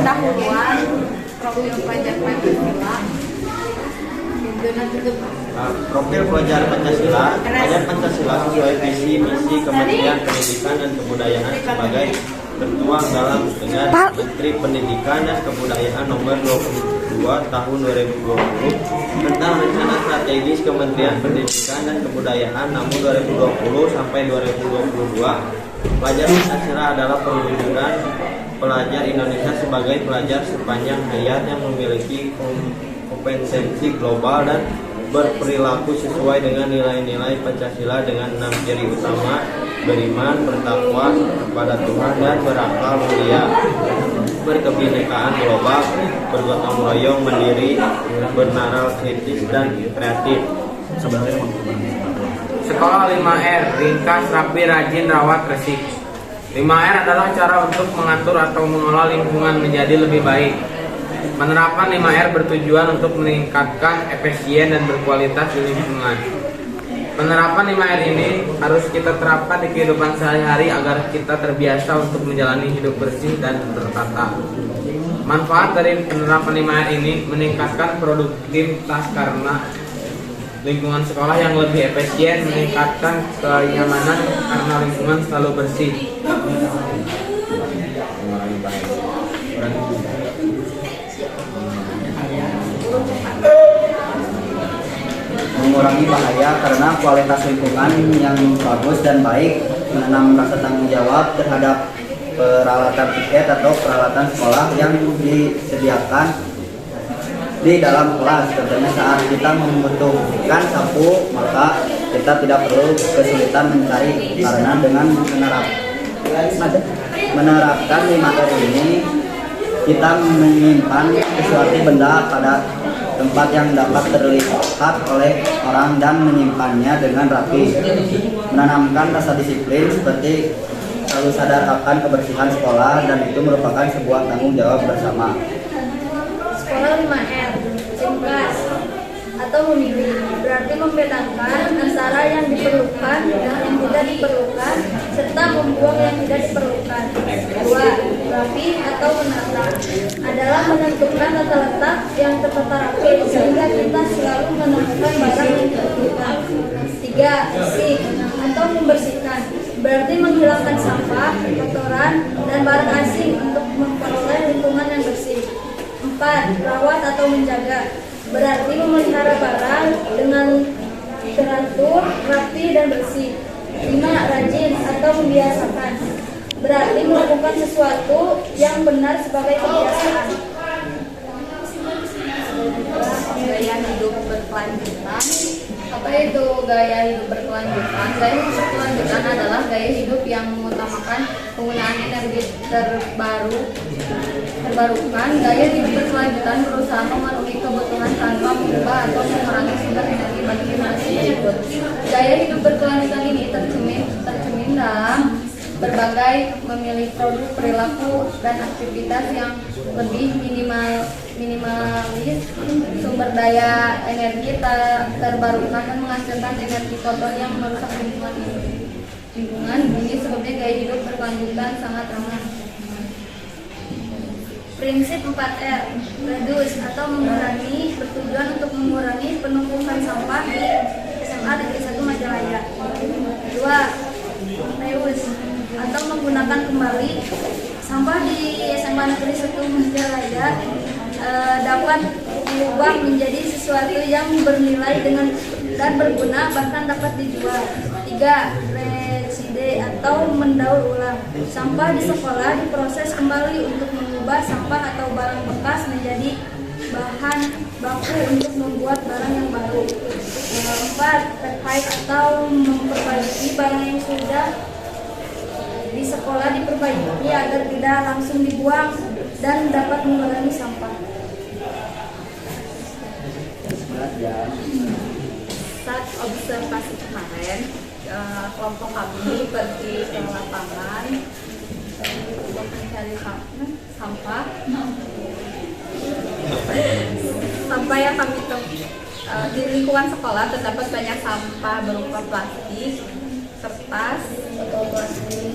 pendahuluan profil pelajar Pancasila. Profil pelajar Pancasila. Pelajar Pancasila sesuai visi misi Kementerian Pendidikan dan Kebudayaan sebagai tertuang dalam dengan Menteri Pendidikan dan Kebudayaan Nomor 22 Tahun 2020 tentang Rencana Strategis Kementerian Pendidikan dan Kebudayaan tahun 2020 sampai 2022. Pelajar Pancasila adalah perwujudan pelajar Indonesia sebagai pelajar sepanjang hayat yang memiliki kompetensi global dan berperilaku sesuai dengan nilai-nilai Pancasila dengan 6 ciri utama: beriman, bertakwa kepada Tuhan, dan berakal mulia, berkebinekaan global, bergotong royong, mandiri, bernaral kritis, dan kreatif. Sekolah 5R, ringkas, rapi, rajin, rawat, resik. 5R adalah cara untuk mengatur atau mengelola lingkungan menjadi lebih baik. Penerapan 5R bertujuan untuk meningkatkan efisien dan berkualitas di lingkungan. Penerapan 5R ini harus kita terapkan di kehidupan sehari-hari agar kita terbiasa untuk menjalani hidup bersih dan tertata. Manfaat dari penerapan 5R ini meningkatkan produktivitas karena lingkungan sekolah yang lebih efisien, meningkatkan kenyamanan karena lingkungan selalu bersih. Mengurangi bahaya karena kualitas lingkungan yang bagus dan baik, menanam rasa tanggung jawab terhadap peralatan tiket atau peralatan sekolah yang disediakan di dalam kelas. Contohnya saat kita membutuhkan sapu, maka kita tidak perlu kesulitan mencari karena dengan menerapkan 5R ini kita menyimpan sesuatu benda pada tempat yang dapat terlihat oleh orang dan menyimpannya dengan rapi. Menanamkan rasa disiplin seperti selalu sadar akan kebersihan sekolah, dan itu merupakan sebuah tanggung jawab bersama. Sekolah 5R, ringkas atau memilih, berarti membedakan antara yang diperlukan dan yang tidak diperlukan, serta membuang yang tidak diperlukan. 2. Rapi atau menata adalah menentukan tata letak yang tertata rapi sehingga kita selalu menemukan barang yang diperlukan. 3. Bersih atau membersihkan, berarti menghilangkan sampah, kotoran, dan barang asing untuk memperoleh lingkungan yang bersih. 4. Rawat atau menjaga, berarti memelihara barang dengan teratur, rapi, dan bersih. 5. Rajin atau membiasakan, berarti melakukan sesuatu yang benar sebagai kebiasaan. Gaya hidup berkelanjutan. Apa itu gaya hidup berkelanjutan? Gaya hidup berkelanjutan adalah gaya hidup yang mengutamakan penggunaan energi terbarukan. Gaya hidup berkelanjutan berusaha memenuhi kebutuhan tanpa mengubah atau mengurangi sumber energi bagi generasi berikut. Gaya hidup berkelanjutan ini tercermin dalam berbagai memilih produk, perilaku, dan aktivitas yang lebih minimalis, sumber daya energi terbarukan, dan menghasilkan energi kotor yang merusak lingkungan. Ini sebabnya gaya hidup berkelanjutan sangat ramah. Prinsip 4R, reduce atau mengurangi, bertujuan untuk mengurangi penumpukan sampah di SMA Negeri 1 Majalaya. 2. Reuse atau menggunakan kembali, sampah di SMA Negeri 1 Majalaya dapat diubah menjadi sesuatu yang bernilai dan berguna, bahkan dapat dijual. 3. Reside atau mendaur ulang, sampah di sekolah diproses kembali untuk mengubah sampah atau barang bekas menjadi bahan baku untuk membuat barang yang baru. 4. Repair atau memperbaiki, barang yang sudah di sekolah diperbaiki agar tidak langsung dibuang dan dapat mengurangi sampah. Saat observasi kemarin, kelompok kami pergi ke lapangan untuk mencari sampah. Sampah yang kami di lingkungan sekolah terdapat banyak sampah berupa plastik, kertas, botol plastik,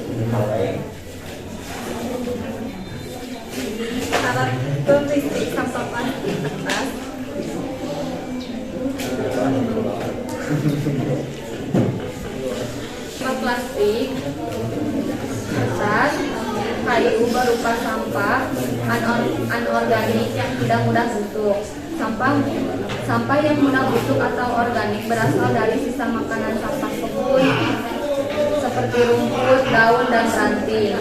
karakteristik sampah plastik atas. Sampah plastik kertas, kayu berupa sampah anorganik yang tidak mudah busuk. Sampah yang mudah busuk atau organik berasal dari sisa makanan sampah kebun seperti rumput, daun, dan ranting.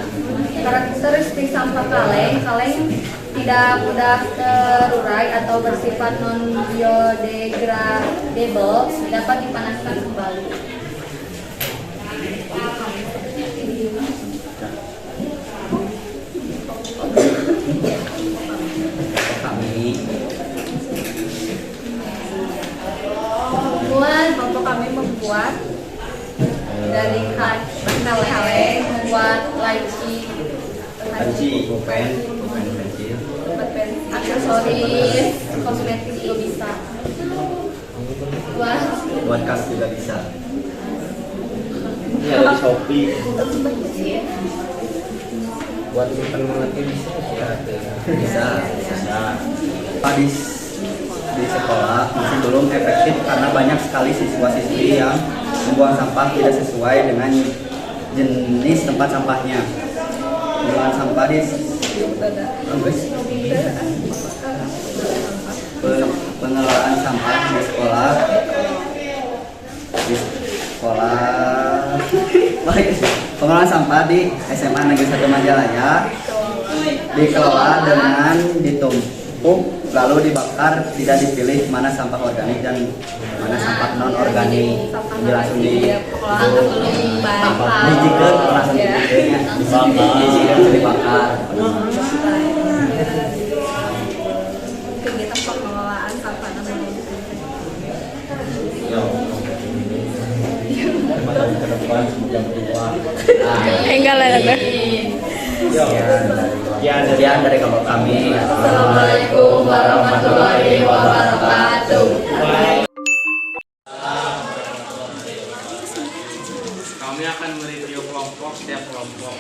Karakteristik sampah kaleng tidak mudah terurai atau bersifat non-biodegradable, dapat dipanaskan kembali. Kelompok kami membuat dari kaleng, membuat laci, aksesoris, kosmetik juga bisa. Buat kas juga bisa. Ini ada di Shopee. Buat simpen mengerti bisa Bisa. Pak di sekolah masih belum efektif karena banyak sekali siswa-siswi yang membuang sampah tidak sesuai dengan jenis tempat sampahnya. Pembuangan sampah pengelolaan sampah di sekolah pengelolaan sampah di SMA Negeri 1 Majalaya dikelola dengan ditumpuk lalu dibakar, tidak dipilih mana sampah organik dan mana sampah non organik. Jadi langsung dijiker, langsung dibakar. Kegiatan pengelolaan sampah Ke depan semoga berubah. enggak lah. Sekian dari kelompok kami. Assalamualaikum warahmatullahi wabarakatuh. Kami akan mereview kelompok setiap kelompok.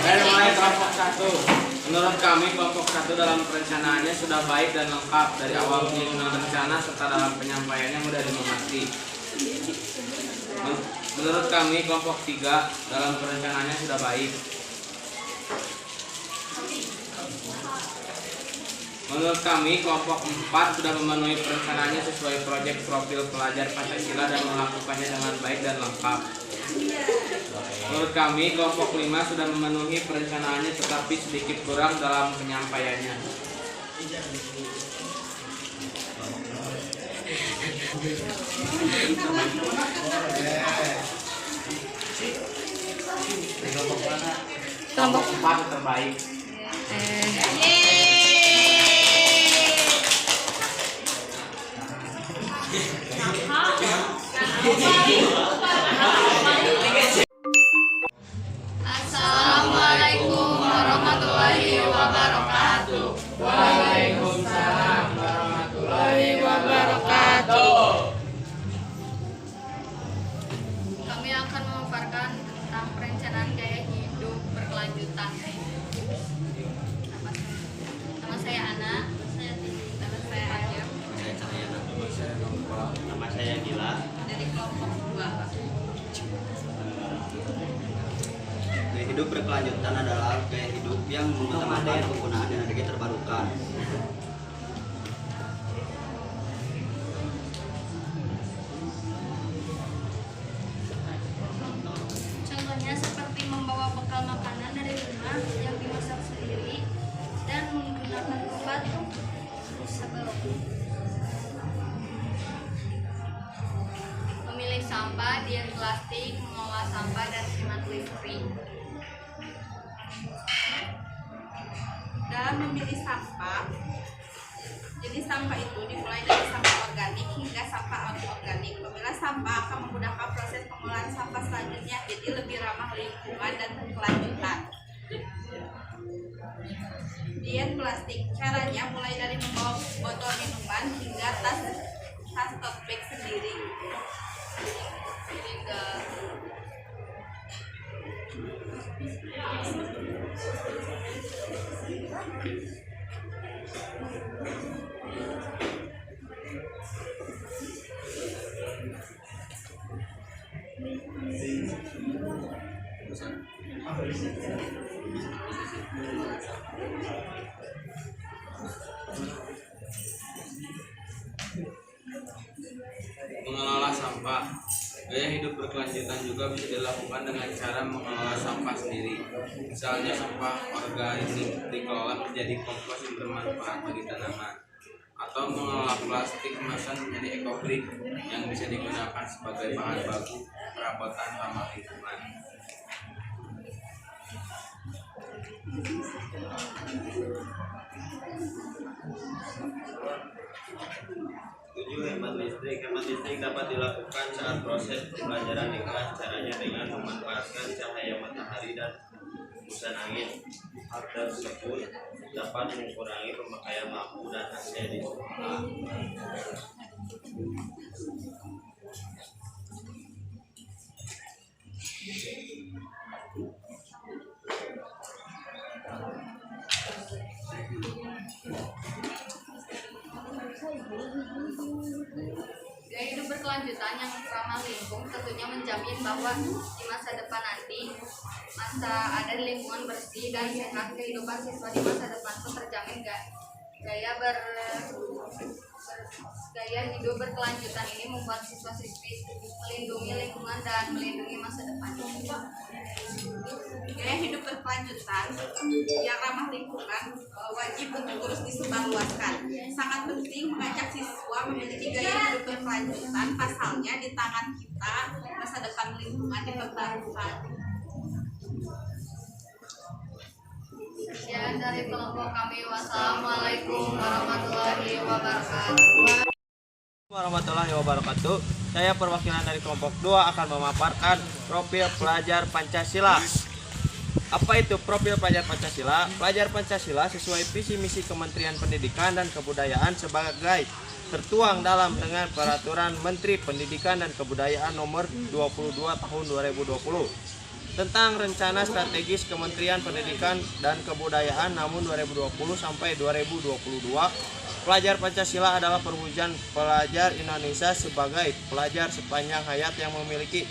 Dan mulai kelompok 1. Menurut kami kelompok 1 dalam perencanaannya sudah baik dan lengkap dari awal penyusunan rencana serta dalam penyampaiannya mudah dimengerti. Menurut kami kelompok 3 dalam perencanaannya sudah baik. Menurut kami kelompok 4 sudah memenuhi perencanaannya sesuai proyek profil pelajar Pancasila dan melakukannya dengan baik dan lengkap. Menurut kami kelompok 5 sudah memenuhi perencanaannya tetapi sedikit kurang dalam penyampaiannya. Kelompok 4 terbaik. Assalamualaikum warahmatullahi wabarakatuh. Waalaikumsalam warahmatullahi wabarakatuh. Kami akan memaparkan tentang perencanaan gaya hidup berkelanjutan. Nama saya Ana, saya Titi, nama saya Ajam, Nama saya Gila. dari kelompok 2. Gaya hidup berkelanjutan adalah gaya hidup yang mengutamakan penggunaan energi terbarukan. Contohnya seperti membawa bekal makanan dari rumah yang dimasak sendiri dan menggunakan tempat sebelum Memilih sampah, diet plastik, mengolah sampah, dan hemat listrik. Dalam memilih sampah, jenis sampah itu dimulai dari sampah organik hingga sampah anorganik. Memilah sampah akan memudahkan proses pengolahan sampah selanjutnya, jadi lebih ramah lingkungan dan berkelanjutan. Diet plastik, caranya mulai dari membawa botol minuman hingga tas tote bag sendiri. Mengelola sampah. Gaya hidup berkelanjutan juga bisa dilakukan dengan cara mengelola sampah sendiri. Misalnya sampah organik dikelola menjadi kompos yang bermanfaat bagi tanaman, atau mengelola plastik kemasan menjadi ekobrik yang bisa digunakan sebagai bahan baku perabotan ramah lingkungan. Hemat listrik. Hemat listrik dapat dilakukan saat proses pembelajaran di kelas. Caranya dengan memanfaatkan cahaya matahari dan hembusan angin. Hal tersebut dapat mengurangi pemakaian lampu dan AC di sekolah. Gaya hidup berkelanjutan yang ramah lingkungan tentunya menjamin bahwa di masa depan nanti masa ada di lingkungan bersih dan sehat. Kehidupan siswa di masa depan pun terjamin gaya hidup berkelanjutan ini membuat siswa-siswi melindungi lingkungan dan melindungi masa depan. Gaya hidup berkelanjutan yang ramah lingkungan wajib untuk terus disebarluaskan. Sangat penting mengajak siswa memiliki gaya hidup berkelanjutan. Pasalnya di tangan kita masa depan lingkungan dipertaruhkan. Sekian dari kelompok kami. Wassalamualaikum warahmatullahi wabarakatuh. Warahmatullahi wabarakatuh. Saya perwakilan dari kelompok 2 akan memaparkan profil pelajar Pancasila. Apa itu profil pelajar Pancasila? Pelajar Pancasila sesuai visi misi Kementerian Pendidikan dan Kebudayaan sebagai tertuang dalam dengan Peraturan Menteri Pendidikan dan Kebudayaan Nomor 22 Tahun 2020 tentang rencana strategis Kementerian Pendidikan dan Kebudayaan namun 2020 sampai 2022. Pelajar Pancasila adalah perwujudan pelajar Indonesia sebagai pelajar sepanjang hayat yang memiliki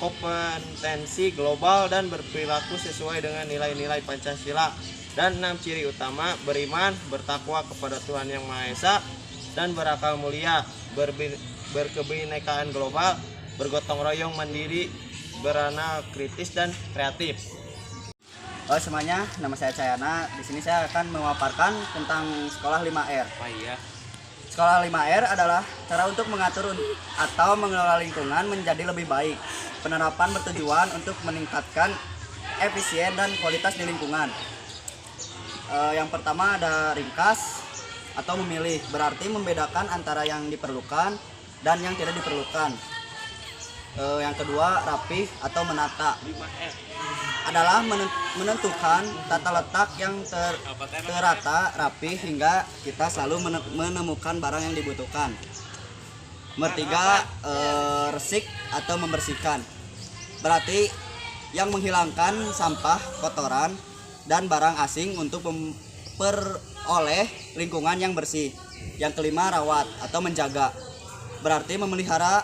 kompetensi global dan berperilaku sesuai dengan nilai-nilai Pancasila dan 6 ciri utama: beriman, bertakwa kepada Tuhan Yang Maha Esa, dan berakal mulia, berkebinekaan global, bergotong royong mandiri, beranal kritis dan kreatif. Halo semuanya, nama saya Cayana. Di sini saya akan memaparkan tentang sekolah 5R. Sekolah 5R adalah cara untuk mengatur atau mengelola lingkungan menjadi lebih baik. Penerapan bertujuan untuk meningkatkan efisien dan kualitas di lingkungan. Yang pertama ada ringkas atau memilih, berarti membedakan antara yang diperlukan dan yang tidak diperlukan. Yang kedua rapih atau menata, adalah menentukan tata letak yang terata rapi hingga kita selalu menemukan barang yang dibutuhkan. Bertiga resik atau membersihkan, berarti yang menghilangkan sampah, kotoran, dan barang asing untuk memperoleh lingkungan yang bersih. Yang kelima rawat atau menjaga, berarti memelihara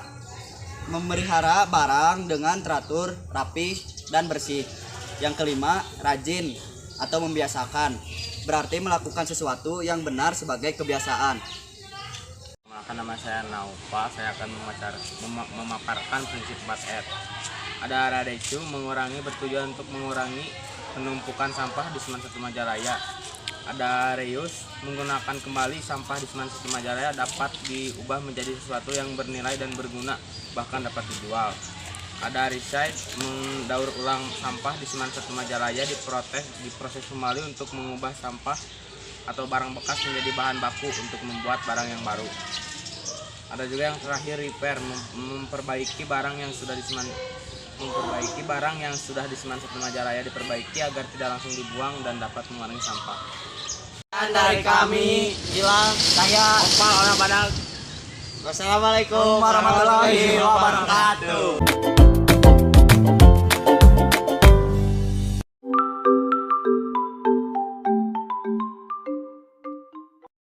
barang dengan teratur, rapi, dan bersih. Yang kelima, rajin atau membiasakan, berarti melakukan sesuatu yang benar sebagai kebiasaan. Nama saya Naufa, saya akan memaparkan prinsip 4R. Ada Radecu, mengurangi, bertujuan untuk mengurangi penumpukan sampah di Seman 1 Majalaya. Ada Reus, menggunakan kembali sampah di Seman 1 Majalaya dapat diubah menjadi sesuatu yang bernilai dan berguna, bahkan dapat dijual. Ada Recycle, mendaur ulang sampah di Seman 1 Majalaya diproses kembali untuk mengubah sampah atau barang bekas menjadi bahan baku untuk membuat barang yang baru. Ada juga yang terakhir repair, memperbaiki barang yang sudah di Seman 1 Majalaya diperbaiki agar tidak langsung dibuang dan dapat mengurangi sampah. Dari kami, Gilang, saya, Opal, orang Padang. Wassalamualaikum warahmatullahi wabarakatuh.